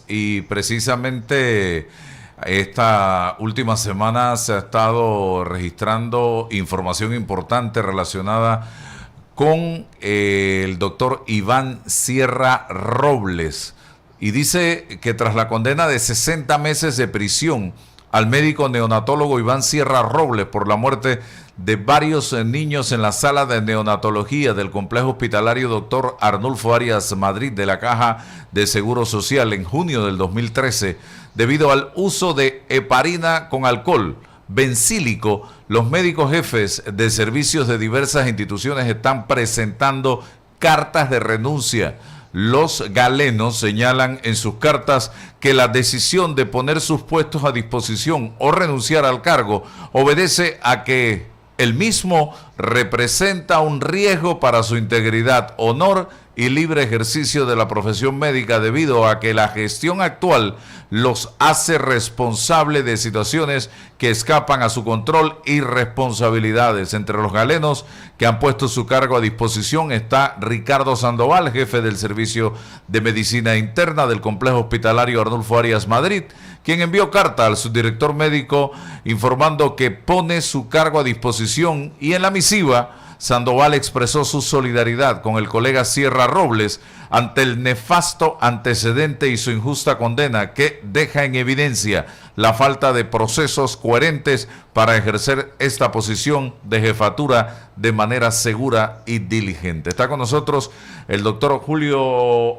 y precisamente esta última semana se ha estado registrando información importante relacionada con el doctor Iván Sierra Robles. Y dice que tras la condena de 60 meses de prisión al médico neonatólogo Iván Sierra Robles por la muerte de varios niños en la sala de neonatología del complejo hospitalario Dr. Arnulfo Arias Madrid de la Caja de Seguro Social en junio del 2013, debido al uso de heparina con alcohol bencílico, los médicos jefes de servicios de diversas instituciones están presentando cartas de renuncia. Los galenos señalan en sus cartas que la decisión de poner sus puestos a disposición o renunciar al cargo obedece a que el mismo representa un riesgo para su integridad, honor y libre ejercicio de la profesión médica, debido a que la gestión actual los hace responsable de situaciones que escapan a su control y responsabilidades. Entre los galenos que han puesto su cargo a disposición está Ricardo Sandoval, jefe del Servicio de Medicina Interna del Complejo Hospitalario Arnulfo Arias Madrid, quien envió carta al subdirector médico informando que pone su cargo a disposición, y en la misiva Sandoval expresó su solidaridad con el colega Sierra Robles ante el nefasto antecedente y su injusta condena, que deja en evidencia la falta de procesos coherentes para ejercer esta posición de jefatura de manera segura y diligente. Está con nosotros el doctor Julio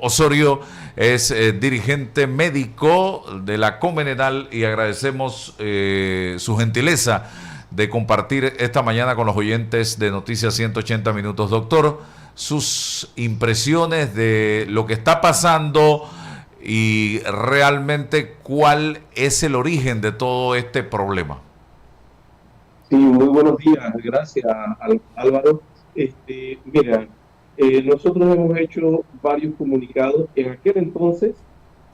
Osorio, es dirigente médico de la Comenedal, y agradecemos su gentileza de compartir esta mañana con los oyentes de Noticias 180 Minutos. Doctor, sus impresiones de lo que está pasando y realmente cuál es el origen de todo este problema. Sí, muy buenos días, gracias Álvaro. Mira, nosotros hemos hecho varios comunicados en aquel entonces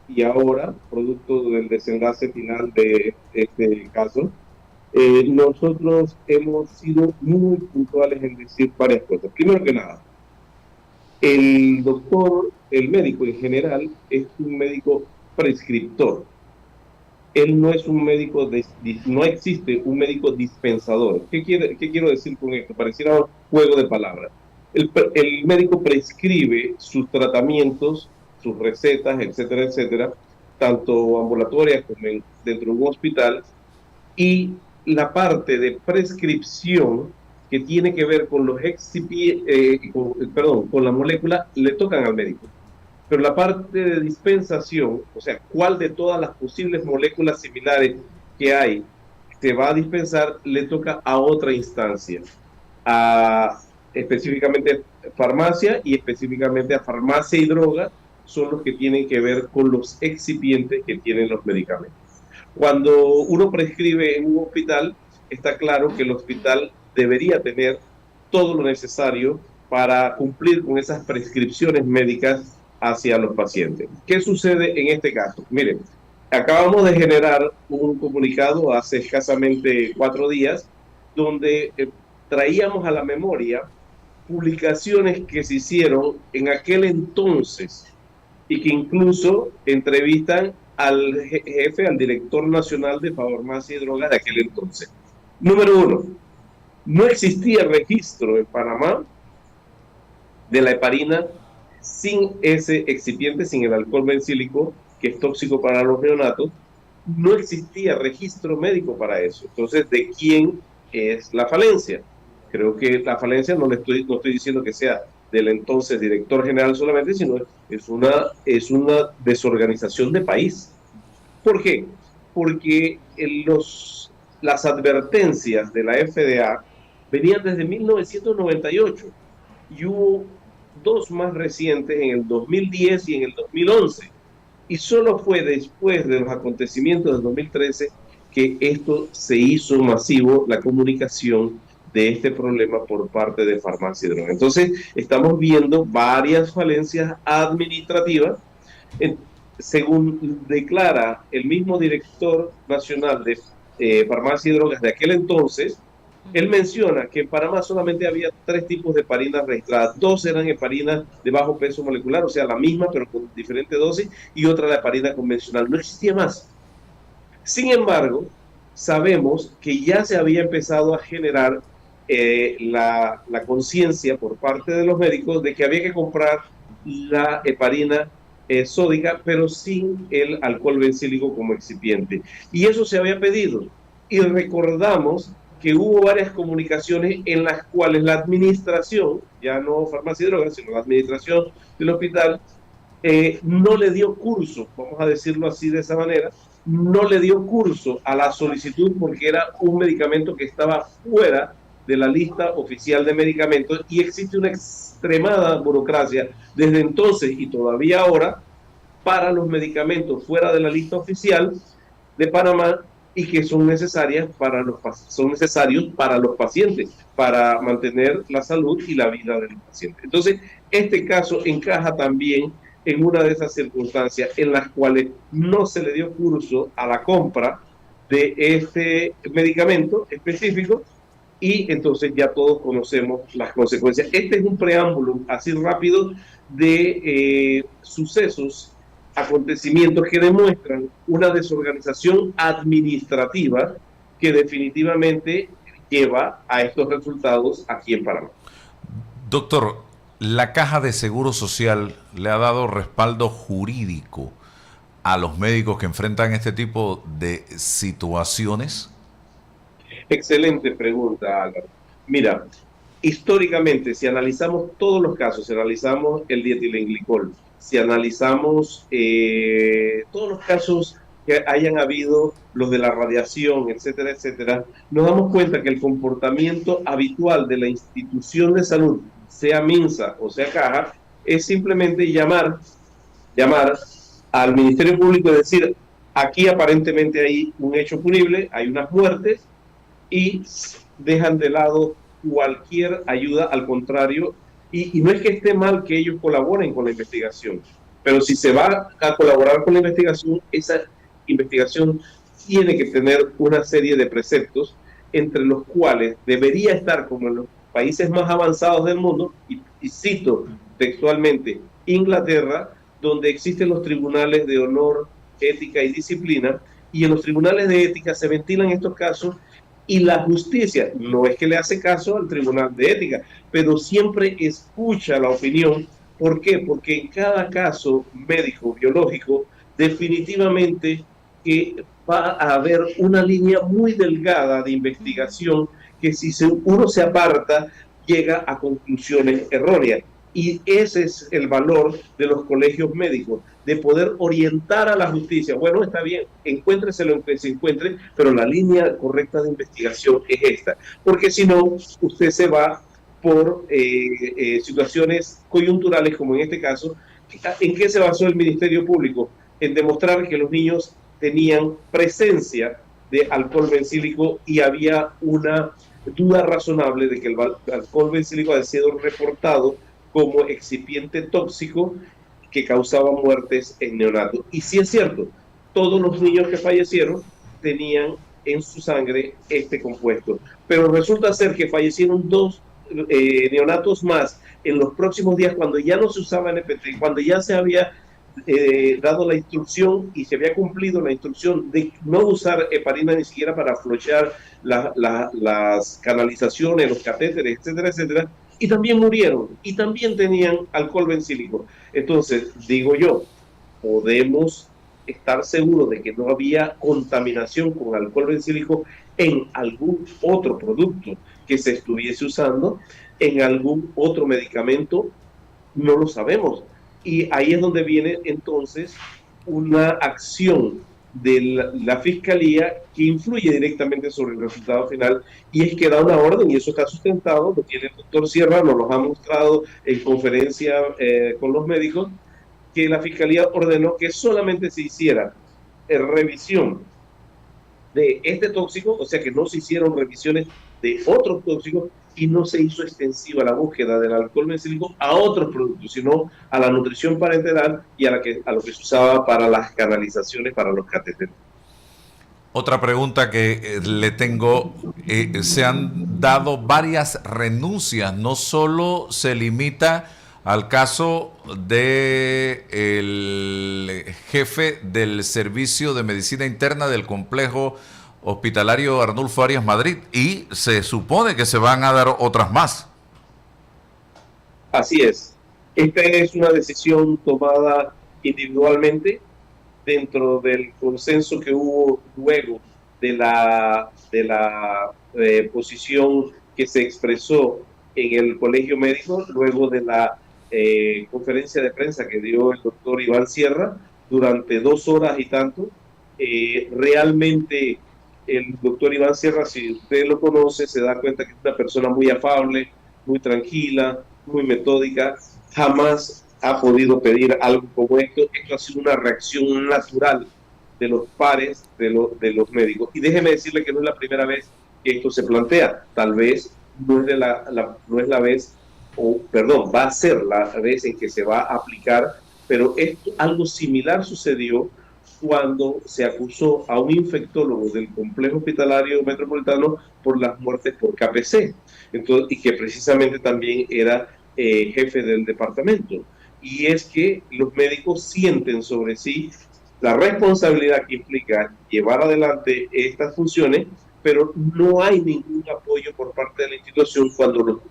y ahora, producto del desenlace final de este caso. Nosotros hemos sido muy puntuales en decir varias cosas. Primero que nada, el doctor, el médico en general, es un médico prescriptor. Él no es un médico, no existe un médico dispensador. ¿Qué quiero decir con esto? Pareciera un juego de palabras. El médico prescribe sus tratamientos, sus recetas, etcétera, etcétera, tanto ambulatorias como dentro de un hospital, y la parte de prescripción que tiene que ver con los con la molécula, le tocan al médico. Pero la parte de dispensación, o sea, cuál de todas las posibles moléculas similares que hay se va a dispensar, le toca a otra instancia, específicamente farmacia, y específicamente a farmacia y droga, son los que tienen que ver con los excipientes que tienen los medicamentos. Cuando uno prescribe en un hospital, está claro que el hospital debería tener todo lo necesario para cumplir con esas prescripciones médicas hacia los pacientes. ¿Qué sucede en este caso? Miren, acabamos de generar un comunicado hace escasamente 4 días, donde traíamos a la memoria publicaciones que se hicieron en aquel entonces y que incluso entrevistan al jefe, al director nacional de farmacia y drogas de aquel entonces. Número 1, no existía registro en Panamá de la heparina sin ese excipiente, sin el alcohol bencílico, que es tóxico para los neonatos. No existía registro médico para eso. Entonces, ¿de quién es la falencia? Creo que la falencia no estoy diciendo que sea del entonces director general solamente, sino es una desorganización de país. ¿Por qué? Porque las advertencias de la FDA venían desde 1998 y hubo 2 más recientes en el 2010 y en el 2011. Y solo fue después de los acontecimientos del 2013 que esto se hizo masivo, la comunicación de este problema por parte de farmacia y droga. Entonces, estamos viendo varias falencias administrativas. Según declara el mismo director nacional de farmacia y drogas de aquel entonces, Él menciona que en Panamá solamente había 3 tipos de heparinas registradas. 2 eran heparinas de bajo peso molecular, o sea, la misma pero con diferente dosis, y otra la heparina convencional. No existía más. Sin embargo, sabemos que ya se había empezado a generar la conciencia por parte de los médicos de que había que comprar la heparina sódica, pero sin el alcohol bencílico como excipiente. Y eso se había pedido. Y recordamos que hubo varias comunicaciones en las cuales la administración, ya no farmacia y drogas, sino la administración del hospital, no le dio curso, vamos a decirlo así de esa manera, no le dio curso a la solicitud porque era un medicamento que estaba fuera de la lista oficial de medicamentos y existe una extremada burocracia desde entonces y todavía ahora para los medicamentos fuera de la lista oficial de Panamá y que son necesarios para los pacientes, para mantener la salud y la vida del paciente. Entonces, este caso encaja también en una de esas circunstancias en las cuales no se le dio curso a la compra de este medicamento específico y entonces ya todos conocemos las consecuencias. Este es un preámbulo así rápido de sucesos, acontecimientos que demuestran una desorganización administrativa que definitivamente lleva a estos resultados aquí en Panamá. Doctor, ¿la Caja de Seguro Social le ha dado respaldo jurídico a los médicos que enfrentan este tipo de situaciones? Excelente pregunta, Álvaro. Mira, históricamente, si analizamos todos los casos, si analizamos el dietilenglicol, si analizamos todos los casos que hayan habido, los de la radiación, etcétera, etcétera, nos damos cuenta que el comportamiento habitual de la institución de salud, sea MINSA o sea Caja, es simplemente llamar al Ministerio Público y decir, aquí aparentemente hay un hecho punible, hay unas muertes, y dejan de lado cualquier ayuda, al contrario, y no es que esté mal que ellos colaboren con la investigación, pero si se va a colaborar con la investigación, esa investigación tiene que tener una serie de preceptos entre los cuales debería estar como en los países más avanzados del mundo, y cito textualmente, Inglaterra, donde existen los tribunales de honor, ética y disciplina, y en los tribunales de ética se ventilan estos casos y la justicia no es que le hace caso al tribunal de ética, pero siempre escucha la opinión. ¿Por qué? Porque en cada caso médico, biológico, definitivamente que va a haber una línea muy delgada de investigación que si uno se aparta llega a conclusiones erróneas. Y ese es el valor de los colegios médicos, de poder orientar a la justicia. Bueno, está bien, encuéntreselo en que se encuentre, pero la línea correcta de investigación es esta. Porque si no, usted se va por situaciones coyunturales, como en este caso. ¿En qué se basó el Ministerio Público? En demostrar que los niños tenían presencia de alcohol bencílico y había una duda razonable de que el alcohol bencílico había sido reportado como excipiente tóxico que causaba muertes en neonatos. Y sí es cierto, todos los niños que fallecieron tenían en su sangre este compuesto. Pero resulta ser que fallecieron 2 neonatos más en los próximos días cuando ya no se usaba NPT, cuando ya se había dado la instrucción y se había cumplido la instrucción de no usar heparina ni siquiera para aflochar las canalizaciones, los catéteres, etcétera, etcétera, y también murieron, y también tenían alcohol bencílico. Entonces, digo yo, podemos estar seguros de que no había contaminación con alcohol bencílico en algún otro producto que se estuviese usando, en algún otro medicamento, no lo sabemos. Y ahí es donde viene entonces una acción de la Fiscalía que influye directamente sobre el resultado final, y es que da una orden, y eso está sustentado, lo tiene el doctor Sierra, nos lo ha mostrado en conferencia con los médicos, que la Fiscalía ordenó que solamente se hiciera revisión de este tóxico, o sea que no se hicieron revisiones de otros tóxicos y no se hizo extensiva la búsqueda del alcohol bencílico a otros productos, sino a la nutrición parenteral y a lo que se usaba para las canalizaciones, para los catéteres. Otra pregunta que le tengo, se han dado varias renuncias, no solo se limita al caso de el jefe del Servicio de Medicina Interna del Complejo Hospitalario Arnulfo Arias Madrid, y se supone que se van a dar otras más. Así es. Esta es una decisión tomada individualmente dentro del consenso que hubo luego de la posición que se expresó en el Colegio Médico, luego de la conferencia de prensa que dio el doctor Iván Sierra durante 2 horas y tanto. Realmente el doctor Iván Sierra, si usted lo conoce, se da cuenta que es una persona muy afable, muy tranquila, muy metódica. Jamás ha podido pedir algo como esto. Esto ha sido una reacción natural de los pares de los médicos. Y déjeme decirle que no es la primera vez que esto se plantea. Tal vez no es, no es la vez, o perdón, va a ser la vez en que se va a aplicar, pero esto, algo similar sucedió cuando se acusó a un infectólogo del complejo hospitalario metropolitano por las muertes por KPC, entonces, y que precisamente también era jefe del departamento. Y es que los médicos sienten sobre sí la responsabilidad que implica llevar adelante estas funciones, pero no hay ningún apoyo por parte de la institución cuando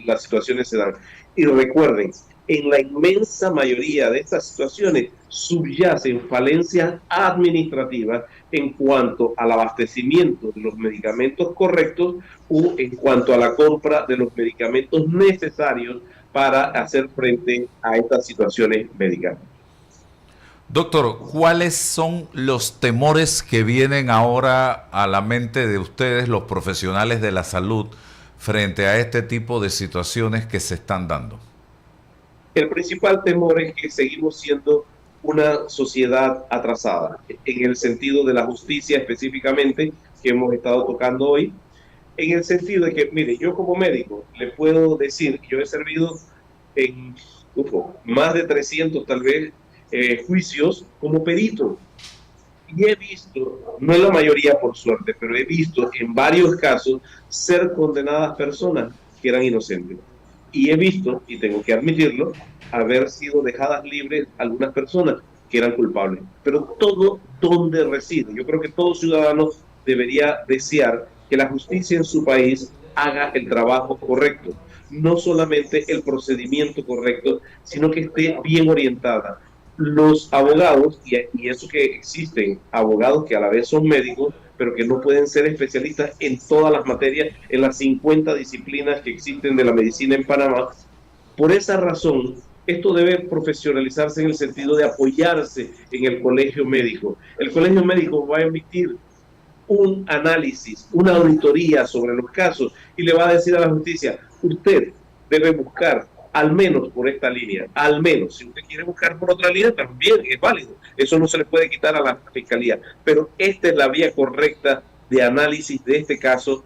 las situaciones se dan. Y recuerden, en la inmensa mayoría de estas situaciones subyacen falencias administrativas en cuanto al abastecimiento de los medicamentos correctos o en cuanto a la compra de los medicamentos necesarios para hacer frente a estas situaciones médicas. Doctor, ¿cuáles son los temores que vienen ahora a la mente de ustedes, los profesionales de la salud, frente a este tipo de situaciones que se están dando? El principal temor es que seguimos siendo una sociedad atrasada, en el sentido de la justicia específicamente, que hemos estado tocando hoy, en el sentido de que, mire, yo como médico le puedo decir, yo he servido en más de 300 tal vez juicios como perito, y he visto, no en la mayoría por suerte, pero he visto en varios casos ser condenadas personas que eran inocentes. Y he visto, y tengo que admitirlo, haber sido dejadas libres algunas personas que eran culpables. Pero todo donde reside. Yo creo que todo ciudadano debería desear que la justicia en su país haga el trabajo correcto. No solamente el procedimiento correcto, sino que esté bien orientada. Los abogados, y eso que existen abogados que a la vez son médicos, pero que no pueden ser especialistas en todas las materias, en las 50 disciplinas que existen de la medicina en Panamá. Por esa razón, esto debe profesionalizarse en el sentido de apoyarse en el colegio médico. El colegio médico va a emitir un análisis, una auditoría sobre los casos y le va a decir a la justicia, usted debe buscar al menos por esta línea, al menos. Si usted quiere buscar por otra línea, también es válido. Eso no se le puede quitar a la fiscalía. Pero esta es la vía correcta de análisis de este caso,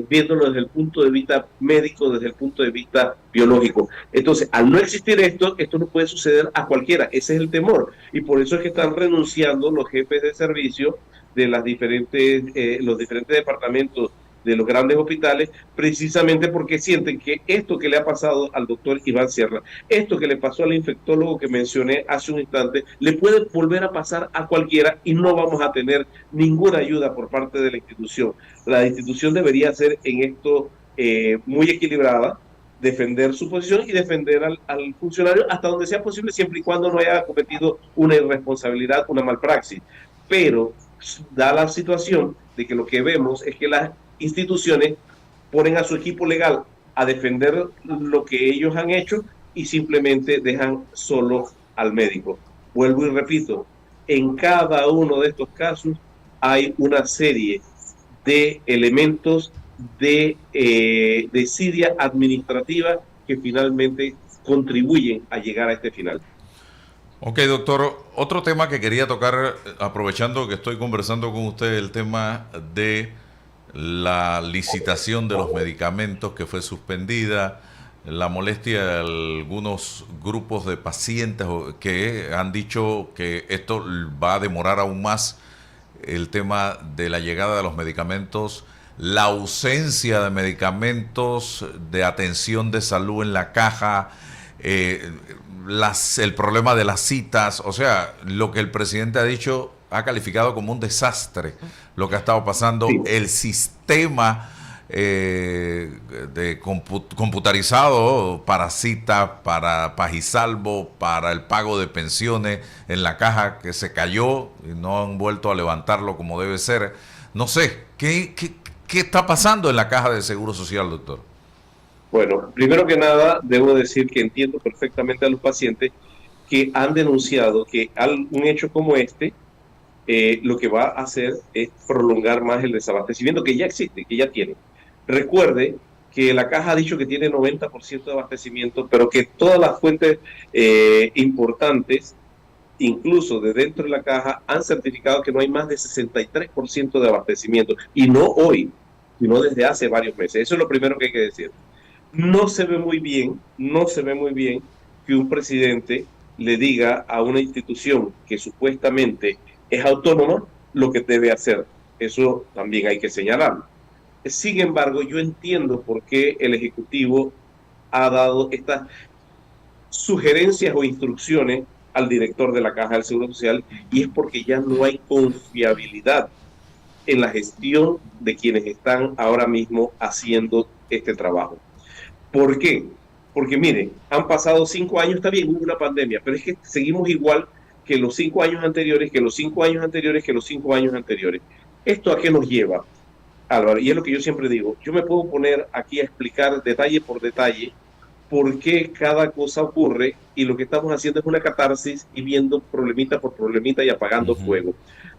viéndolo desde el punto de vista médico, desde el punto de vista biológico. Entonces, al no existir esto, esto no puede suceder a cualquiera. Ese es el temor. Y por eso es que están renunciando los jefes de servicio de los diferentes departamentos de los grandes hospitales, precisamente porque sienten que esto que le ha pasado al doctor Iván Sierra, esto que le pasó al infectólogo que mencioné hace un instante, le puede volver a pasar a cualquiera y no vamos a tener ninguna ayuda por parte de la institución. La institución debería ser en esto muy equilibrada, defender su posición y defender al funcionario hasta donde sea posible, siempre y cuando no haya cometido una irresponsabilidad, una malpraxis. Pero da la situación de que lo que vemos es que las instituciones ponen a su equipo legal a defender lo que ellos han hecho y simplemente dejan solo al médico. Vuelvo y repito, en cada uno de estos casos hay una serie de elementos de desidia administrativa que finalmente contribuyen a llegar a este final. Ok, doctor. Otro tema que quería tocar, aprovechando que estoy conversando con usted, el tema de la licitación de los medicamentos que fue suspendida, la molestia de algunos grupos de pacientes que han dicho que esto va a demorar aún más el tema de la llegada de los medicamentos, la ausencia de medicamentos, de atención de salud en la caja, el problema de las citas, o sea, lo que el presidente ha dicho, ha calificado como un desastre lo que ha estado pasando, Sí. el sistema computarizado para citas, para Pagisalvo, para el pago de pensiones en la caja que se cayó y no han vuelto a levantarlo como debe ser. No sé, ¿qué está pasando en la caja de Seguro Social, doctor? Bueno, primero que nada, debo decir que entiendo perfectamente a los pacientes que han denunciado que un hecho como este lo que va a hacer es prolongar más el desabastecimiento que ya existe, que ya tiene. Recuerde que la caja ha dicho que tiene 90% de abastecimiento, pero que todas las fuentes importantes, incluso de dentro de la caja, han certificado que no hay más de 63% de abastecimiento. Y no hoy, sino desde hace varios meses. Eso es lo primero que hay que decir. No se ve muy bien, no se ve muy bien que un presidente le diga a una institución que supuestamente es autónoma lo que debe hacer. Eso también hay que señalarlo. Sin embargo, yo entiendo por qué el Ejecutivo ha dado estas sugerencias o instrucciones al director de la Caja del Seguro Social, y es porque ya no hay confiabilidad en la gestión de quienes están ahora mismo haciendo este trabajo. ¿Por qué? Porque miren, han pasado 5 años, está bien, hubo una pandemia, pero es que seguimos igual que los 5 años anteriores, que los 5 años anteriores, que los 5 años anteriores. ¿Esto a qué nos lleva, Álvaro? Y es lo que yo siempre digo, yo me puedo poner aquí a explicar detalle por detalle por qué cada cosa ocurre, y lo que estamos haciendo es una catarsis y viendo problemita por problemita y apagando fuego.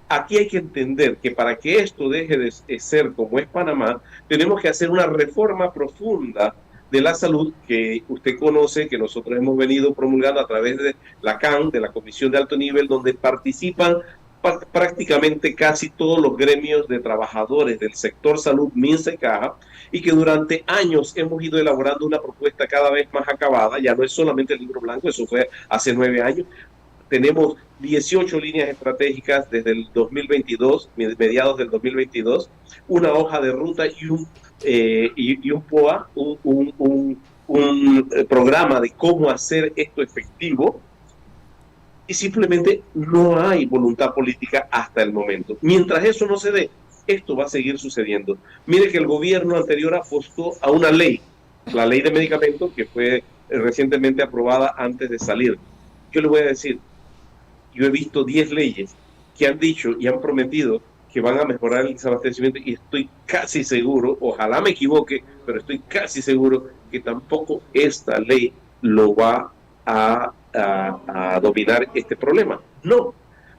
Aquí hay que entender que para que esto deje de ser como es Panamá, tenemos que hacer una reforma profunda de la salud que usted conoce, que nosotros hemos venido promulgando a través de la CAN, de la Comisión de Alto Nivel, donde participan prácticamente casi todos los gremios de trabajadores del sector salud, MINSA y Caja, y que durante años hemos ido elaborando una propuesta cada vez más acabada. Ya no es solamente el libro blanco, eso fue hace 9 años. Tenemos 18 líneas estratégicas desde el 2022, mediados del 2022, una hoja de ruta y un POA, un programa de cómo hacer esto efectivo, y simplemente no hay voluntad política hasta el momento. Mientras eso no se dé, esto va a seguir sucediendo. Mire que el gobierno anterior apostó a una ley, la ley de medicamentos, que fue recientemente aprobada antes de salir. Yo le voy a decir, yo he visto 10 leyes que han dicho y han prometido que van a mejorar el desabastecimiento, y estoy casi seguro, ojalá me equivoque, pero estoy casi seguro que tampoco esta ley lo va a dominar este problema. No,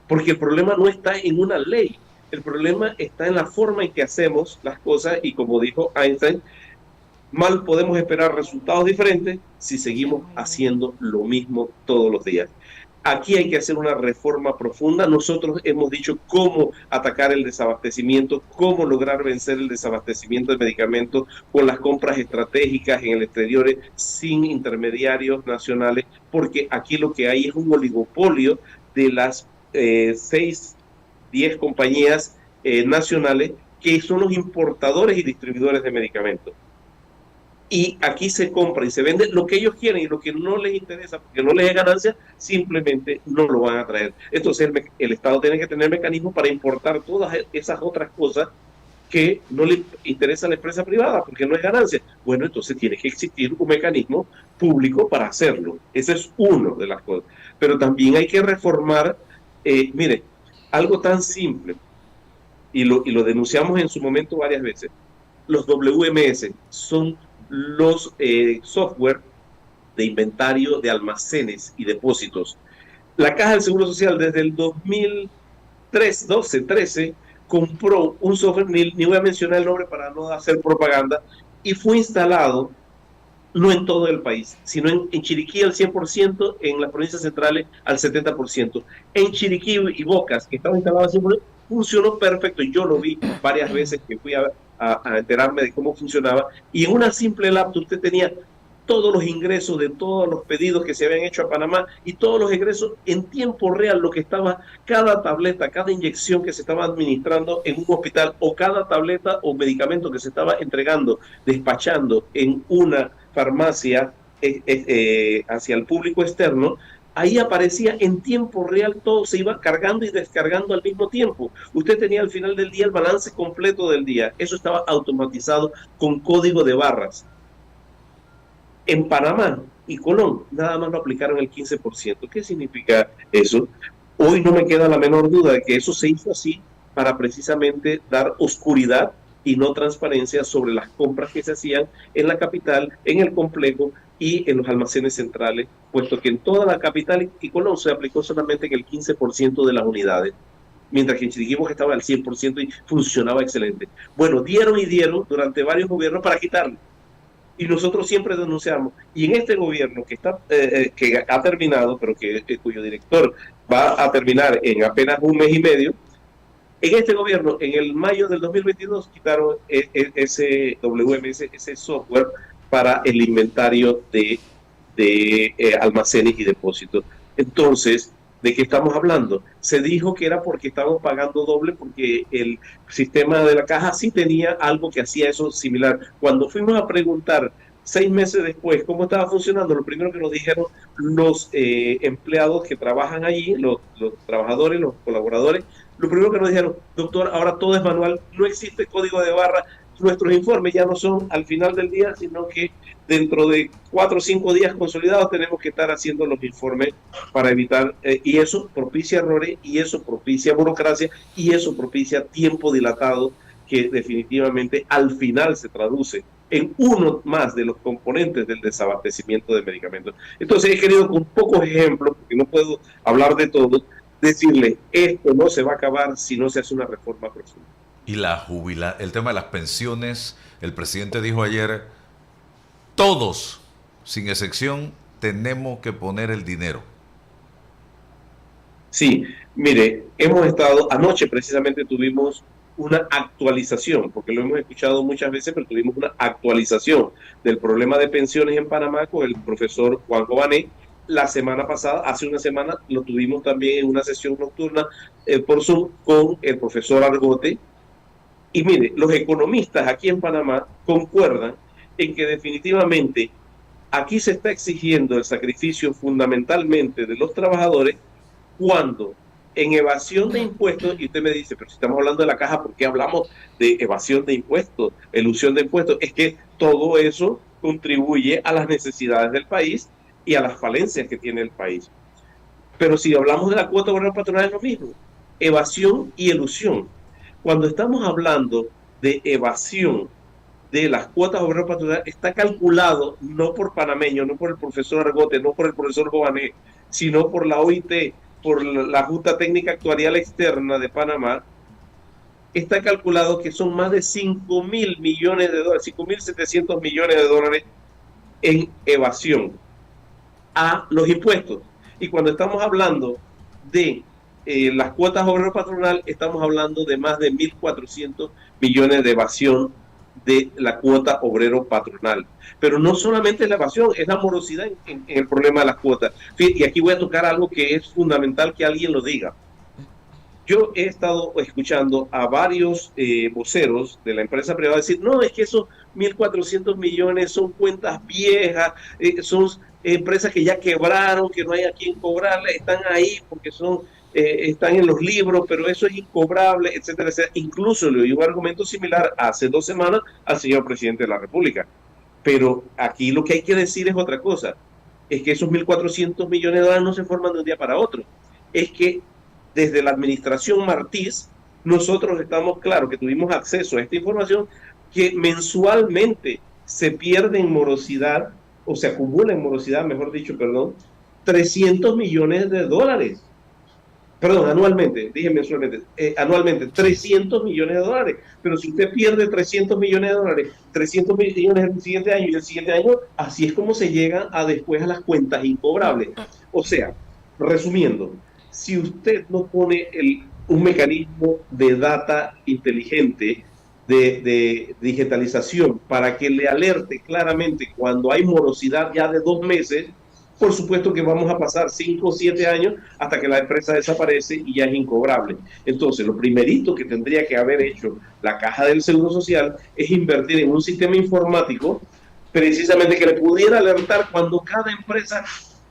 porque el problema no está en una ley, el problema está en la forma en que hacemos las cosas, y como dijo Einstein, mal podemos esperar resultados diferentes si seguimos haciendo lo mismo todos los días. Aquí hay que hacer una reforma profunda. Nosotros hemos dicho cómo atacar el desabastecimiento, cómo lograr vencer el desabastecimiento de medicamentos con las compras estratégicas en el exterior sin intermediarios nacionales, porque aquí lo que hay es un oligopolio de las 6, 10 compañías nacionales que son los importadores y distribuidores de medicamentos. Y aquí se compra y se vende lo que ellos quieren, y lo que no les interesa, porque no les es ganancia, simplemente no lo van a traer. Entonces el Estado tiene que tener mecanismos para importar todas esas otras cosas que no le interesa a la empresa privada, porque no es ganancia. Bueno, entonces tiene que existir un mecanismo público para hacerlo. Esa es una de las cosas. Pero también hay que reformar, mire, algo tan simple, y lo denunciamos en su momento varias veces. Los WMS son los software de inventario de almacenes y depósitos. La Caja del Seguro Social desde el 2012-13 compró un software, ni voy a mencionar el nombre para no hacer propaganda, y fue instalado no en todo el país, sino en Chiriquí al 100%, en las provincias centrales al 70%. En Chiriquí y Bocas, que estaba instalado al 100%, funcionó perfecto. Yo lo vi varias veces que fui a enterarme de cómo funcionaba, y en una simple laptop usted tenía todos los ingresos de todos los pedidos que se habían hecho a Panamá y todos los ingresos en tiempo real, lo que estaba, cada tableta, cada inyección que se estaba administrando en un hospital o cada tableta o medicamento que se estaba entregando, despachando en una farmacia hacia el público externo, ahí aparecía en tiempo real, todo se iba cargando y descargando al mismo tiempo. Usted tenía al final del día el balance completo del día. Eso estaba automatizado con código de barras. En Panamá y Colón nada más lo aplicaron el 15%. ¿Qué significa eso? Hoy no me queda la menor duda de que eso se hizo así para precisamente dar oscuridad y no transparencia sobre las compras que se hacían en la capital, en el complejo y en los almacenes centrales, puesto que en toda la capital y Colón se aplicó solamente en el 15% de las unidades, mientras que en Chiriquipó estaba al 100% y funcionaba excelente. Bueno, dieron y dieron durante varios gobiernos para quitarlo. Y nosotros siempre denunciamos. Y en este gobierno que ha terminado, pero cuyo director va a terminar en apenas un mes y medio, en este gobierno, en el mayo del 2022, quitaron ese WMS, ese software para el inventario de almacenes y depósitos. Entonces, ¿de qué estamos hablando? Se dijo que era porque estábamos pagando doble, porque el sistema de la caja sí tenía algo que hacía eso similar. Cuando fuimos a preguntar 6 meses después cómo estaba funcionando, lo primero que nos dijeron los empleados que trabajan allí, los trabajadores, los colaboradores, lo primero que nos dijeron: doctor, ahora todo es manual, no existe código de barra, nuestros informes ya no son al final del día, sino que dentro de 4 o 5 días consolidados tenemos que estar haciendo los informes para evitar, y eso propicia errores, y eso propicia burocracia, y eso propicia tiempo dilatado, que definitivamente al final se traduce en uno más de los componentes del desabastecimiento de medicamentos. Entonces he querido, con pocos ejemplos, porque no puedo hablar de todo, decirle: esto no se va a acabar si no se hace una reforma profunda. Y el tema de las pensiones, el presidente dijo ayer, todos, sin excepción, tenemos que poner el dinero. Sí, mire, anoche precisamente tuvimos una actualización, porque lo hemos escuchado muchas veces, pero tuvimos una actualización del problema de pensiones en Panamá con el profesor Juan Jované. La semana pasada, hace una semana, lo tuvimos también en una sesión nocturna por Zoom con el profesor Argote. Y mire, los economistas aquí en Panamá concuerdan en que definitivamente aquí se está exigiendo el sacrificio fundamentalmente de los trabajadores, cuando en evasión de impuestos, y usted me dice: pero si estamos hablando de la caja, ¿por qué hablamos de evasión de impuestos, elusión de impuestos? Es que todo eso contribuye a las necesidades del país y a las falencias que tiene el país. Pero si hablamos de la cuota obrera patronal, es lo mismo: evasión y elusión. Cuando estamos hablando de evasión de las cuotas obreras patronales, está calculado no por panameños, no por el profesor Argote, no por el profesor Jované, sino por la OIT, por la Junta Técnica Actuarial Externa de Panamá. Está calculado que son más de 5.000 millones de dólares, 5.700 millones de dólares en evasión a los impuestos. Y cuando estamos hablando de las cuotas obrero patronal, estamos hablando de más de 1.400 millones de evasión de la cuota obrero patronal. Pero no solamente la evasión, es la morosidad en el problema de las cuotas. Y aquí voy a tocar algo que es fundamental que alguien lo diga. Yo he estado escuchando a varios voceros de la empresa privada decir: no, es que esos 1.400 millones son cuentas viejas, son empresas que ya quebraron, que no hay a quien cobrarle, están ahí porque están en los libros, pero eso es incobrable, etcétera, etcétera. Incluso le oí un argumento similar hace 2 semanas al señor presidente de la República. Pero aquí lo que hay que decir es otra cosa: es que esos 1.400 millones de dólares no se forman de un día para otro. Es que desde la administración Martís, nosotros estamos claros que tuvimos acceso a esta información, que mensualmente se pierde en morosidad, o se acumula en morosidad, mejor dicho, 300 millones de dólares. Perdón, anualmente, dije mensualmente, anualmente, 300 millones de dólares. Pero si usted pierde 300 millones de dólares, 300 millones el siguiente año y el siguiente año, así es como se llega después a las cuentas incobrables. O sea, resumiendo, si usted no pone un mecanismo de data inteligente de digitalización para que le alerte claramente cuando hay morosidad ya de 2 meses, por supuesto que vamos a pasar 5 o 7 años hasta que la empresa desaparece y ya es incobrable. Entonces, lo primerito que tendría que haber hecho la Caja del Seguro Social es invertir en un sistema informático precisamente que le pudiera alertar cuando cada empresa,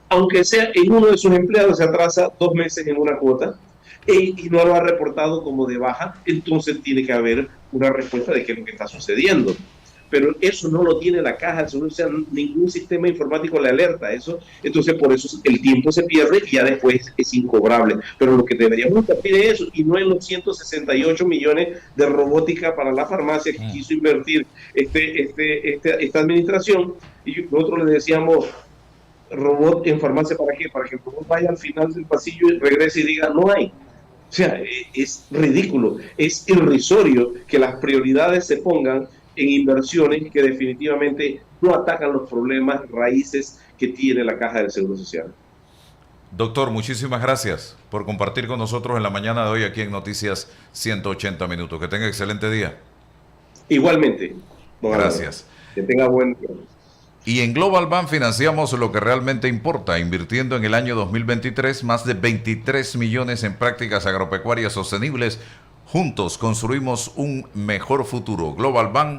aunque sea en uno de sus empleados, se atrasa 2 meses en una cuota y no lo ha reportado como de baja, entonces tiene que haber una respuesta de qué es lo que está sucediendo. Pero eso no lo tiene la caja, eso no, o sea, ningún sistema informático le alerta eso, entonces por eso el tiempo se pierde y ya después es incobrable. Pero lo que deberíamos invertir es eso y no en los 168 millones de robótica para la farmacia que quiso invertir esta administración. Y nosotros le decíamos, robot en farmacia, ¿para qué? Para que el robot vaya al final del pasillo y regrese y diga, no hay. O sea, es ridículo, es irrisorio que las prioridades se pongan en inversiones que definitivamente no atacan los problemas raíces que tiene la Caja del Seguro Social. Doctor, muchísimas gracias por compartir con nosotros en la mañana de hoy aquí en Noticias 180 Minutos. Que tenga excelente día. Igualmente, don Álvaro, Gracias. que tenga buen día. Y en Global Bank financiamos lo que realmente importa, invirtiendo en el año 2023 más de 23 millones en prácticas agropecuarias sostenibles. Juntos construimos un mejor futuro. Global Bank.